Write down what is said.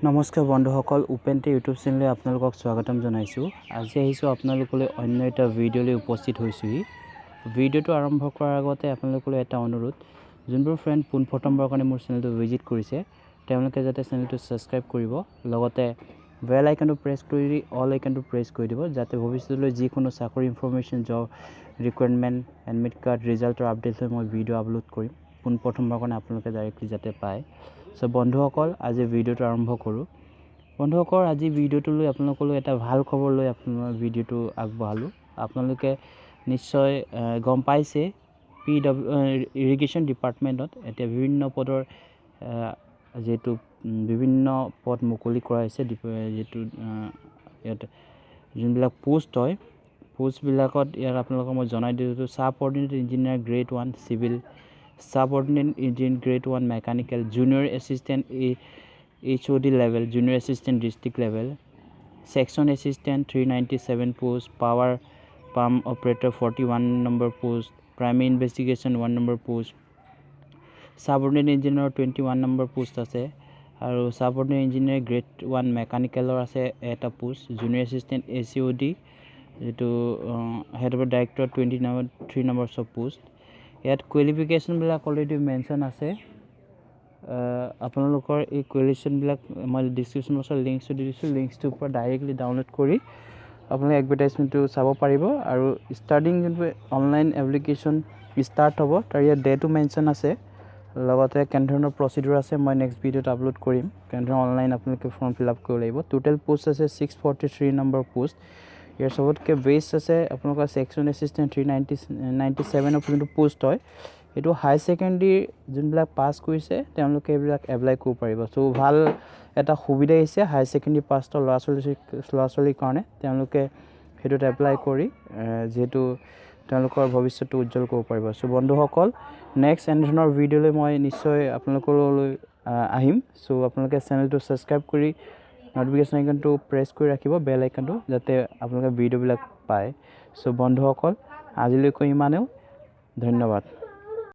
নমস্কাৰ বন্ধুসকল, উপেন্দ্ৰ ইউটিউব চেনেলে আপোনালোকক স্বাগতম জনাইছোঁ। আজি আহিছোঁ আপোনালোকলৈ অন্য এটা ভিডিঅ'লৈ উপস্থিত হৈছোঁহি। ভিডিঅ'টো আৰম্ভ কৰাৰ আগতে আপোনালোকলৈ এটা অনুৰোধ, যোনবোৰ ফ্ৰেণ্ড পোনপ্ৰথমবাৰৰ কাৰণে মোৰ চেনেলটো ভিজিট কৰিছে তেওঁলোকে যাতে চেনেলটো ছাবস্ক্ৰাইব কৰিব, লগতে বেল আইকনটো প্ৰেছ কৰি অল আইকনটো প্ৰেছ কৰি দিব, যাতে ভৱিষ্যতলৈ যিকোনো চাকৰি information, job requirement, admit card, ৰিজাল্টৰ আপডেট লৈ মই ভিডিঅ' আপলোড কৰিম। পোনপ্ৰথমবাৰৰ কাৰণে আপোনালোকে ডাইৰেক্টলি যাতে পায়। চ' বন্ধুসকল, আজি ভিডিঅ'টো আৰম্ভ কৰোঁ। বন্ধুসকল, আজি ভিডিঅ'টো লৈ আপোনালোকলৈ এটা ভাল খবৰ লৈ আপোনাৰ ভিডিঅ'টো আগবঢ়ালোঁ। আপোনালোকে নিশ্চয় গম পাইছে ইৰিগেশ্যন ডিপাৰ্টমেণ্টত এতিয়া বিভিন্ন পদৰ যিহেতু বিভিন্ন পদ মুকলি কৰা হৈছে। যিহেতু ইয়াত যোনবিলাক পোষ্ট হয়, পোষ্টবিলাকত ইয়াত আপোনালোকক মই জনাই দিছোঁ, subordinate engineer grade 1 civil, subordinate engineer grade 1 mechanical, junior assistant HOD level, junior assistant district level, section assistant 397 post, power pump operator 41 number post, primary investigation 1 number post, subordinate ইঞ্জিনিয়াৰৰ 21 number post আছে, আৰু subordinate engineer grade 1 মেকানিকেলৰ আছে এটা post, junior assistant HOD যিটো head of director 23 number চব post. ইয়াত কোৱালিফিকেশ্যনবিলাক অলৰেডি মেনশ্যন আছে। আপোনালোকৰ এই কোৱালিফিকেশ্যনবিলাক মই ডিছক্ৰিপশ্যন বক্সত লিংকছটো দি দিছোঁ, লিংকছটোৰ পৰা ডাইৰেক্টলি ডাউনলোড কৰি আপোনালোকে এডভাৰটাইজমেণ্টটো চাব পাৰিব। আৰু ষ্টাৰ্টিং যোনটো অনলাইন এপ্লিকেশ্যন ষ্টাৰ্ট হ'ব তাৰ ইয়াত ডেটো মেনশ্যন আছে, লগতে কেনেধৰণৰ প্ৰচিডিউৰ আছে মই নেক্সট ভিডিঅ'ত আপলোড কৰিম। কেনেধৰণৰ অনলাইন আপোনালোকে ফৰ্ম ফিল আপ কৰিব লাগিব। টোটেল পোষ্ট আছে 643 নম্বৰ পোষ্ট। ইয়াৰ চবতকৈ বেষ্ট আছে আপোনালোকৰ ছেকশ্যন এছিষ্টেণ্ট 397 যোনটো পোষ্ট হয়, এইটো হাই ছেকেণ্ডেৰী যোনবিলাক পাছ কৰিছে তেওঁলোকে এইবিলাক এপ্লাই কৰিব পাৰিব। চ' ভাল এটা সুবিধা আহিছে হাই ছেকেণ্ডেৰী পাছৰ ল'ৰা ছোৱালীৰ কাৰণে। তেওঁলোকে সেইটোত এপ্লাই কৰি যিহেতু তেওঁলোকৰ ভৱিষ্যতটো উজ্জ্বল কৰিব পাৰিব। চ' বন্ধুসকল, নেক্সট এনেধৰণৰ ভিডিঅ'লৈ মই নিশ্চয় আপোনালোকলৈ আহিম। চ' আপোনালোকে চেনেলটো ছাবস্ক্ৰাইব কৰি ন'টিফিকেশ্যন আইকনটো প্ৰেছ কৰি ৰাখিব, বেল আইকনটো, যাতে আপোনালোকে ভিডিঅ'বিলাক পায়। চ' বন্ধুসকল, আজিলৈকে ইমানেও। ধন্যবাদ।